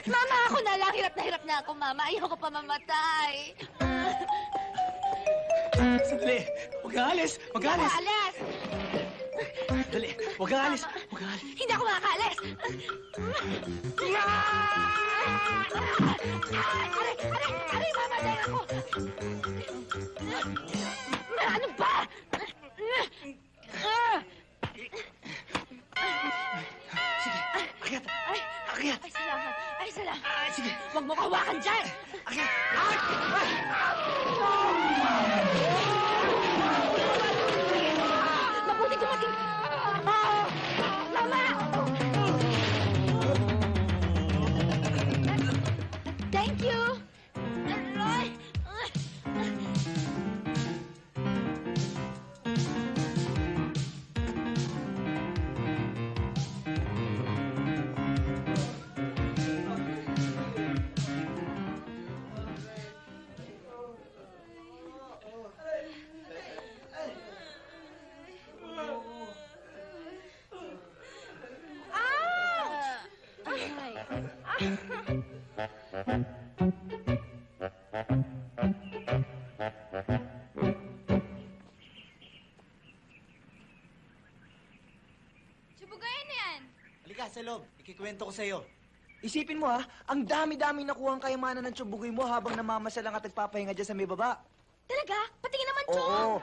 Mama, ako na lang. Hirap na ako, Mama. Ayoko pa mamatay. Sandali! Huwag kang alis! Huwag kang alis! Alis! Dali! Huwag kang alis! Huwag kang alis! Hindi ako makakaalis! Aray, mamatay ako! Ano ba? Sige! Akyat! Akyat! Ay, salamat! Ay, salamat! Sige! Huwag mo kawakan dyan! Akyat! Mabuti dumating! Mama! Thank you! Aray! Subugayan na yan. Halika sa loob. Ikikwento ko sa'yo. Isipin mo ha, ang dami-dami nakuha ang kayamanan ng tsubugoy mo habang namamasalang at nagpapahinga dyan sa may baba. Talaga? Patingin naman, Chong! Oo.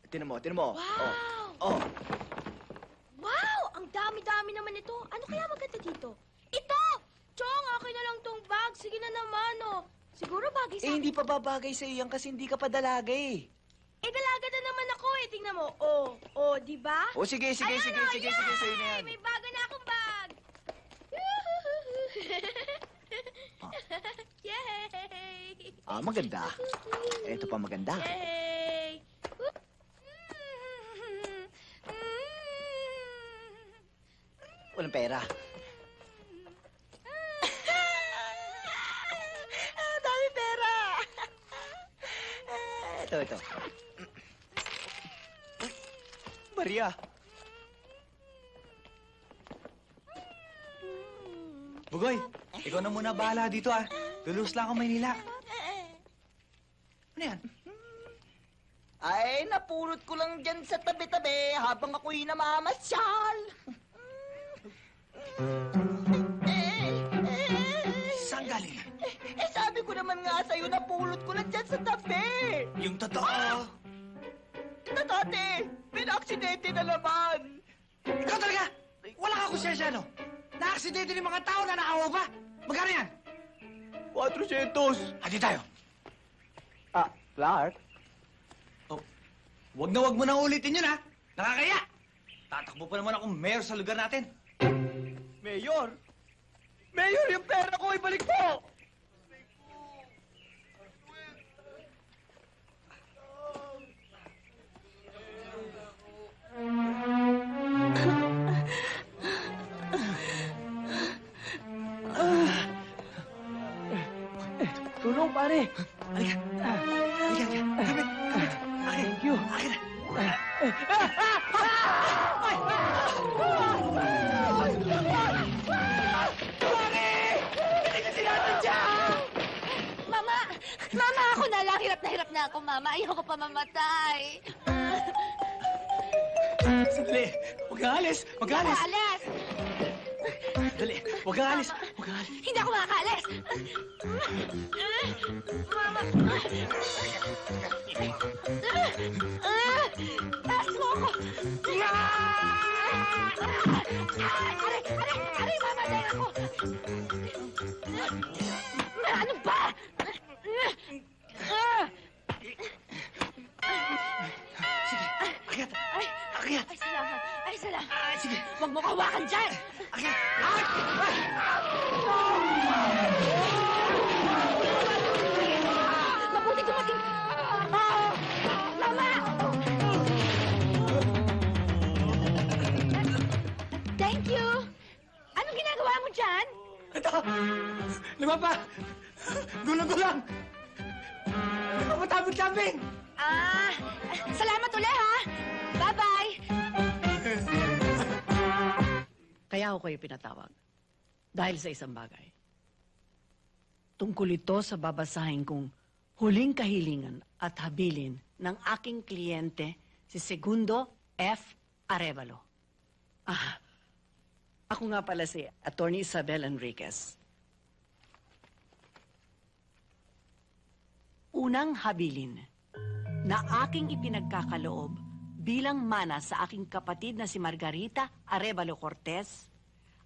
Tinan mo, tinan mo. Wow! Oh. Wow! Ang dami-dami naman ito. Ano kaya maganda dito? Ito! Chong, akin na lang tong bag. Sige na naman, oh. Siguro bagay sa... Hindi pa babagay sa iyo yan kasi hindi ka pa dalaga eh. dalaga na naman ako eh. Tingnan mo. Di ba? O sige, sige, Ayan, sige, oh, sige, yay! sige, sa'yo na yan. May bago na akong bag. Yay! Maganda. Ito pa maganda. Yay! Walang pera. Dami pera! Ito. Maria. Bugoy! Ikaw na muna bahala dito ah. Lulus lang ako Maynila. Ano yan? Ay, napulot ko lang dyan sa tabi-tabi habang ako'y namamasyal. Saan galing? Sabi ko naman nga sa'yo, napulot ko lang dyan sa tabi. Yung totoo! Tate, may aksidente na naman. Ikaw talaga! Wala ka konsensya, no? Na-aksidente ng mga tao na nakawa pa! Magkano yan? 400. Hadi tayo! Clark? Wag mo nang ulitin yun, ha? Nakakaya! Tatakbo pa naman akong mayor sa lugar natin. Mayor? Mayor, yung pera ko, ibalik mo! Tulong, pare! Halika! Kapit! Thank you. Akin na! Mama, ako na lang. Hirap na ako, Mama. Ayoko pa mamatay. Sandali! Huwag kang alis! Huwag kang alis! Alis! Dali! Huwag kang alis! Huwag kang alis! Hindi ako makakaalis. Mama. Taas mo ako. Aray, mamatay ako. Ano ba? Sige! Akyat! Akyat! Ay, salamat. Sige! Huwag mo kawakan dyan. Akyat! Mabuti dumating. Mama! Thank you. Anong ginagawa mo dyan? Ito! Lumapa! Gulang-gulang! Papatabot-tabing! Salamat uli, ha? Bye-bye. Kaya ako kayo pinatawag. Dahil sa isang bagay. Tungkol ito sa babasahin kong huling kahilingan at habilin ng aking kliyente, si Segundo F. Arevalo. Ako nga pala si Attorney Isabel Enriquez. Unang habilin na aking ipinagkakaloob bilang mana sa aking kapatid na si Margarita Arevalo Cortez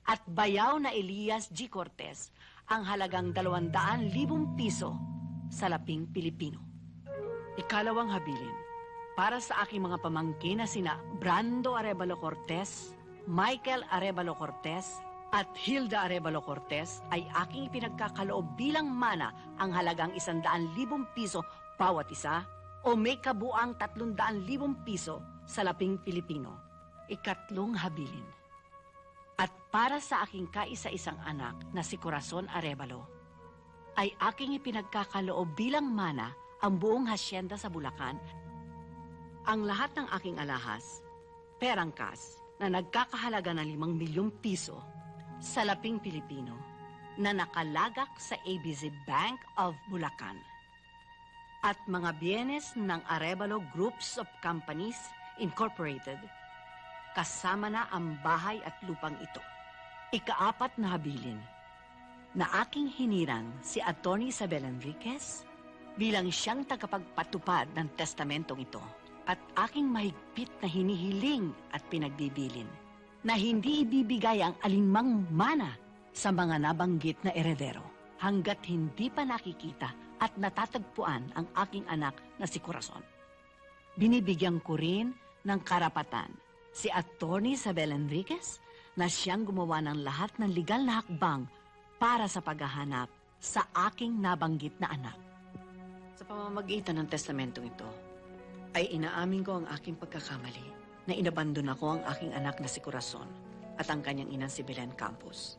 at bayaw na Elias G. Cortez ang halagang 200,000 piso sa laping Pilipino. Ikalawang habilin, para sa aking mga pamangkin na sina Brando Arevalo Cortez, Michael Arevalo Cortez, at Hilda Arevalo Cortez ay aking ipinagkakaloob bilang mana ang halagang 100,000 piso bawat isa o may kabuang 300,000 piso sa laping Pilipino. Ikatlong habilin. At para sa aking kaisa-isang anak na si Corazon Arevalo, ay aking ipinagkakaloob bilang mana ang buong hasyenda sa Bulacan, ang lahat ng aking alahas, perang kas, na nagkakahalaga ng 5 milyong piso sa laping Pilipino na nakalagak sa ABC Bank of Bulacan at mga bienes ng Arevalo Groups of Companies Incorporated kasama na ang bahay at lupang ito. Ikaapat na habilin na aking hinirang si Attorney Isabel Enriquez bilang siyang tagapagpatupad ng testamentong ito at aking mahigpit na hinihiling at pinagbibilin na hindi ibibigay ang alinmang mana sa mga nabanggit na eredero hanggat hindi pa nakikita at natatagpuan ang aking anak na si Corazon. Binibigyan ko rin ng karapatan si Attorney Isabel Enriquez na siyang gumawa ng lahat ng legal na hakbang para sa paghahanap sa aking nabanggit na anak. Sa pamamagitan ng testamentong ito, ay inaamin ko ang aking pagkakamali na inabandon ako ang aking anak na si Corazon at ang kanyang ina si Belen Campos.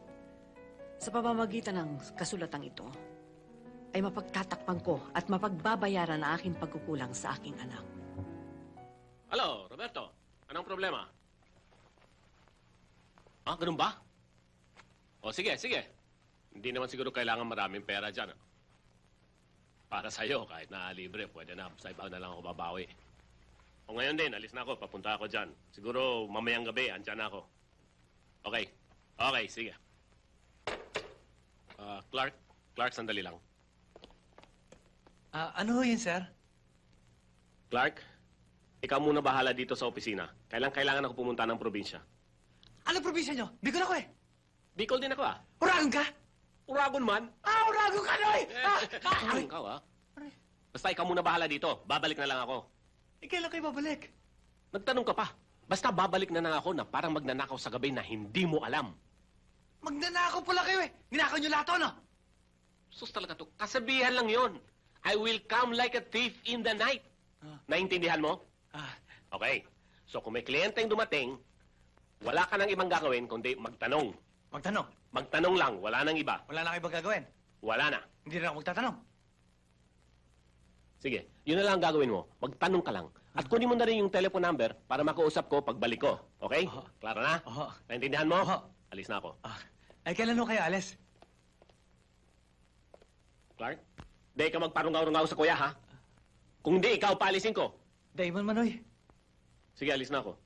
Sa pamamagitan ng kasulatang ito, ay mapagtatakpan ko at mapagbabayaran ang aking pagkukulang sa aking anak. Hello, Roberto. Anong problema? Ganun ba? O, sige. Hindi naman siguro kailangan maraming pera dyan. Para sa'yo, kahit na libre, pwede na. Sa iba na lang ako babawi. O ngayon din, alis na ako. Papunta ako dyan. Siguro mamayang gabi, andyan na ako. Okay, sige. Clark, sandali lang. Ano ho yun, sir? Clark, ikaw muna bahala dito sa opisina. Kailangan ako pumunta ng probinsya. Ano probinsya nyo? Bicol ako eh. Bicol din ako Uragon ka? Uragon man. Uragon ka, Noy! Ikaw Basta ikaw muna bahala dito. Babalik na lang ako. Kailan kayo babalik? Nagtanong ka pa. Basta babalik na lang ako na parang magnanakaw sa gabi na hindi mo alam. Magnanakaw pala kayo eh. Ninakaw nyo lahat, no? Sus talaga to. Kasabihan lang yon. I will come like a thief in the night. Naintindihan mo? Okay. So kung may kliyenteng dumating, wala ka nang ibang gagawin kundi magtanong. Magtanong? Magtanong lang. Wala nang iba. Wala na kayo ibang gagawin? Wala na. Hindi na ako magtatanong. Sige. Yun na lang ang gagawin mo. Magtanong ka lang. At kunin mo na rin yung telephone number para makausap ko pagbalik ko. Okay? Klaro na? Naintindihan mo? Alis na ako. Kailan ho kayo alis? Clark? Di ka magparungaw-rungaw sa kuya, ha? Kung hindi, ikaw paalisin ko. Damon Manoy. Sige, alis na ako.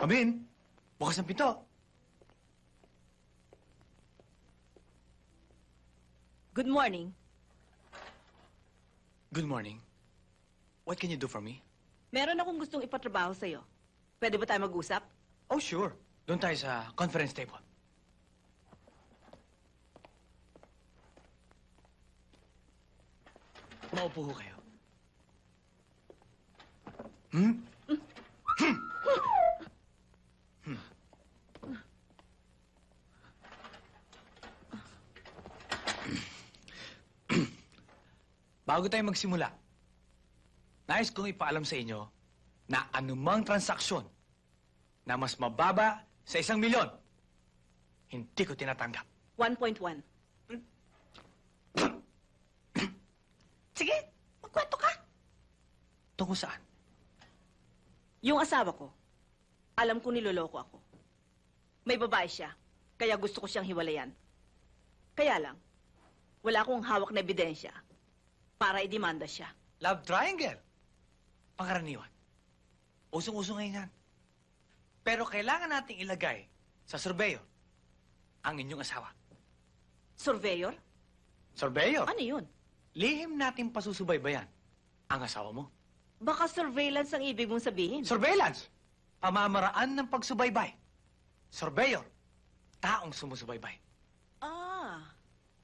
Come in. Bukas ang pinto. Good morning. Good morning. What can you do for me? Meron akong gustong ipatrabaho sa'yo. Pwede ba tayo mag-usap? Oh, sure. Doon tayo sa conference table. Maupo ho kayo. Hmm? Bago tayo magsimula, nais kong ipaalam sa inyo na anumang transaksyon na mas mababa sa 1,000,000, hindi ko tinatanggap. 1.1. Sige, magkwento ka. Tungkol saan? Yung asawa ko, alam ko niloloko ako. May babae siya, kaya gusto ko siyang hiwalayan. Kaya lang, wala akong hawak na ebidensya para idemanda siya. Love triangle. Pangkaraniwan. Usong-usong ngayon yan. Pero kailangan nating ilagay sa surveyor ang inyong asawa. Surveyor? Surveyor? Ano yun? Lihim natin pasusubaybayan ang asawa mo. Baka surveillance ang ibig mong sabihin. Surveillance. Pamamaraan ng pagsubaybay. Surveyor. Taong sumusubaybay. Ah,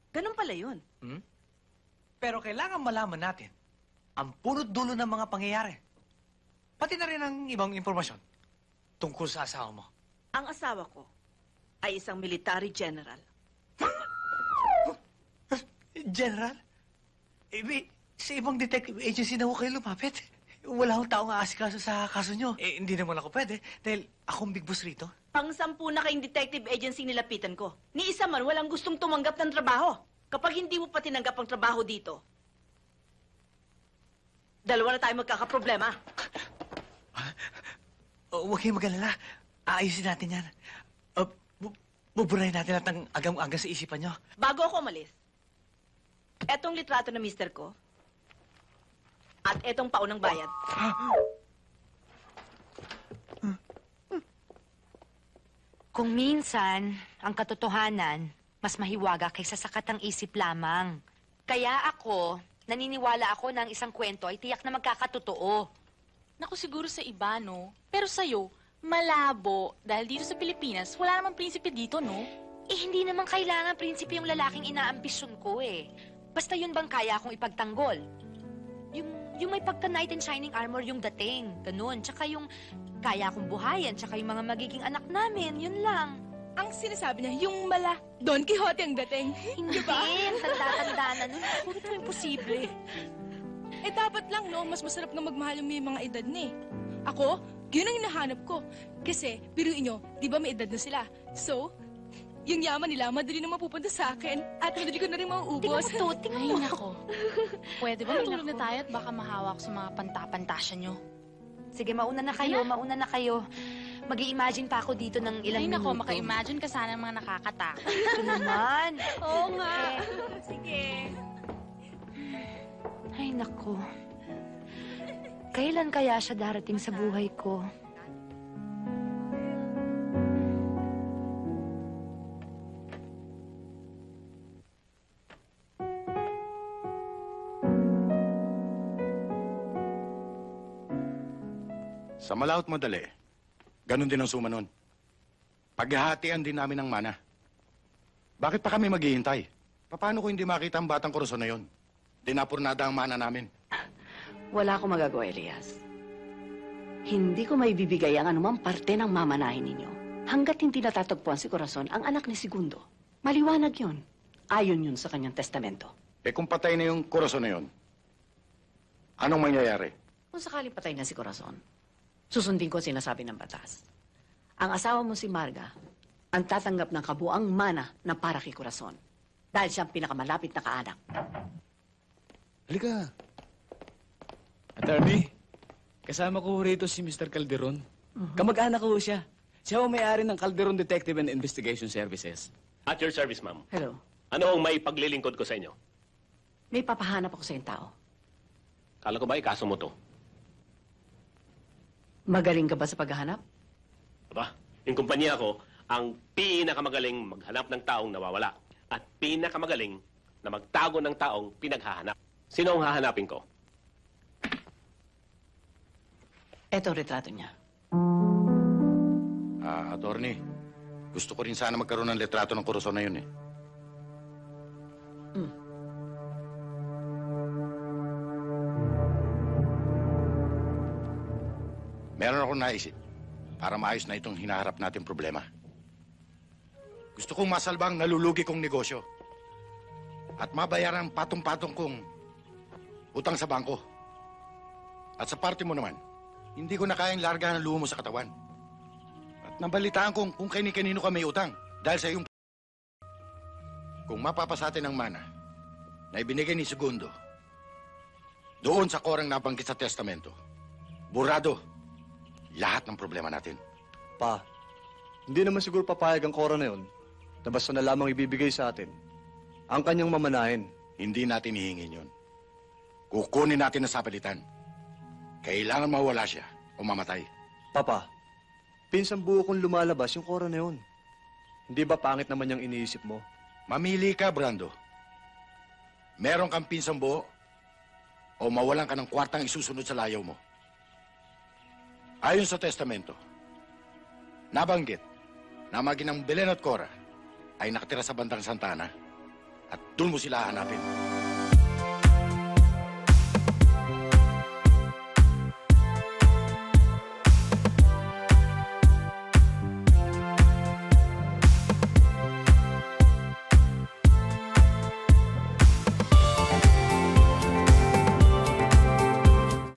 ganun pala yun. Hmm? Pero kailangan malaman natin ang punot dulo ng mga pangyayari. Pati na rin ang ibang impormasyon tungkol sa asawa mo. Ang asawa ko ay isang military general. General? Sa ibang detective agency na ho kayo lumapit. Wala akong taong aasikaso sa kaso nyo. Hindi naman ako pwede dahil akong big boss rito. Pang-10 na kayong detective agency nilapitan ko. Ni isa man walang gustong tumanggap ng trabaho. Kapag hindi mo pa tinanggap ang trabaho dito, dalawa na tayo magkakaproblema. Huwag kayong mag-alala. Aayusin natin yan. Buburahin natin lahat ng agam-agam sa isipan nyo. Bago ako umalis, etong litrato ng mister ko at etong paunang bayad. Kung minsan, ang katotohanan, mas mahiwaga kaysa sakat ng isip lamang. Kaya ako, naniniwala ako na ang isang kwento ay tiyak na magkakatotoo. Naku, siguro sa iba, no? Pero sa'yo, malabo. Dahil dito sa Pilipinas, wala namang prinsipe dito, no? Hindi naman kailangan prinsipe yung lalaking inaambisyon ko eh. Basta yun bang kaya akong ipagtanggol? Yung may pagka-knight in shining armor yung dating, ganun. Tsaka yung kaya akong buhayan, tsaka yung mga magiging anak namin, yun lang. Ang sinasabi niya, yung mala, Don Quixote ang dating. Hindi, tanda-tanda na nun. Puro ito imposible. Dapat lang, no? Mas masarap nga magmahal yung may mga edad ni. Ako, yun ang hinahanap ko. Kasi, biruin nyo, di ba may edad na sila? So, yung yaman nila, madali na mapupunta sa akin. At madali ko na rin mauubos. Tingnan Ay, mo. nako. Pwede ba matulog na tayo at baka mahawak sa mga pantapantasya nyo? Sige, mauna na kayo. Mag-i-imagine pa ako dito ng ilang Ay, nako, minuto. maka-imagine ka sana ng mga nakakatakot. Ito naman. Oo nga. Sige. Ay, nako. Kailan kaya siya darating sa buhay ko? Sa malaot madali, ganun din ang suma nun. Paghahatian din namin ng mana. Bakit pa kami maghihintay? Paano kung hindi makita ang batang kuruso na yon? Dinapurnada ang mana namin. Wala akong magagawa, Elias. Hindi ko maibibigay ang anumang parte ng mamanahin ninyo hanggat hindi natatagpuan si Corazon ang anak ni Segundo. Maliwanag yun. Ayon yun sa kanyang testamento. Kung patay na yung kuruso na yon, anong mangyayari? Kung sakaling patay na si Corazon, susundin ko ang sinasabi ng batas. Ang asawa mo si Marga ang tatanggap ng kabuang mana na para kay Corazon dahil siya ang pinakamalapit na kaanak. Halika. Attorney, kasama ko rito si Mr. Calderon. Kamag-anak ko siya. Siya ang may-ari ng Calderon Detective and Investigation Services. At your service, ma'am. Hello. Ano ang may paglilingkod ko sa inyo? May papahanap ako sa iyong tao. Kala ko ba ikaso mo to? Magaling ka ba sa paghahanap? Aba, yung kumpanya ko, ang pinakamagaling maghanap ng taong nawawala at pinakamagaling na magtago ng taong pinaghahanap. Sino ang hahanapin ko? Eto ang retrato niya. Attorney, gusto ko rin sana magkaroon ng litrato ng kuruso na yun eh. Meron akong naisip para maayos na itong hinaharap natin problema. Gusto kong masalbang nalulugi kong negosyo at mabayaran ang patong-patong kong utang sa bangko. At sa parte mo naman, hindi ko na kayang largahan ang luho mo sa katawan. At nabalitaan kong kung kani-kanino ka may utang dahil sa iyong... Kung mapapasatin ang mana na ibinigay ni Segundo doon sa korang nabanggit sa testamento, burado lahat ng problema natin. Pa, hindi naman siguro papayag ang Cora na yun na basta na lamang ibibigay sa atin ang kanyang mamanahin. Hindi natin hihingin yun. Kukunin natin ang sapalitan. Kailangan mawala siya o mamatay. Papa, pinsang buo kong lumalabas yung Cora na yun. Hindi ba pangit naman yung iniisip mo? Mamili ka, Brando. Meron kang pinsang buo o mawalan ka ng kwartang isusunod sa layaw mo. Ayon sa testamento, nabanggit na maginang Belen at Cora ay nakatira sa bandang Santa Ana at doon mo sila hanapin.